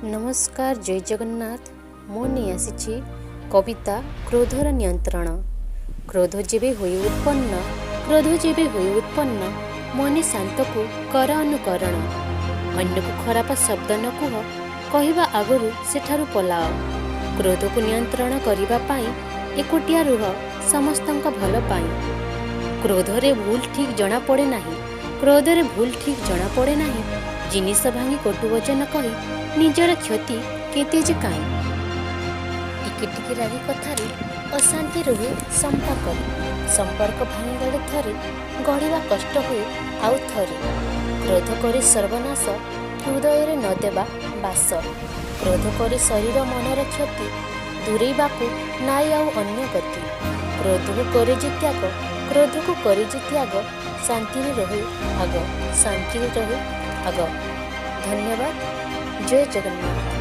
नमस्कार जय जगन्नाथ। मु नहीं आसी कविता क्रोधर नियंत्रण। क्रोध जेबे होई उत्पन्न मने शांत को कर अनुकरण। अन्य को खराब शब्द न कुह, कहवा आगु सेठारु पलाओ। क्रोध को नियंत्रण करिबा पाई एकुटिया रुह समस्तंक भल पाई। क्रोधरे भूल ठीक जना पड़े नाही। जिनिस भांगी कटु वचन कही निजर क्षति केते जे काई। टिके टिके रागी कथारे अशांति रुहे संपर्क भांगीगले थरे गढ़िबा कष्ट हुए आउ थरे। क्रोध करे सर्वनाश हृदय न देबा बास। क्रोध करे शरीर मनर क्षति दूरेबाकू नाई आउ अन्य गति। क्रोध को करे जे त्याग शांति रहे आग। धन्यवाद। जय जगन्नाथ।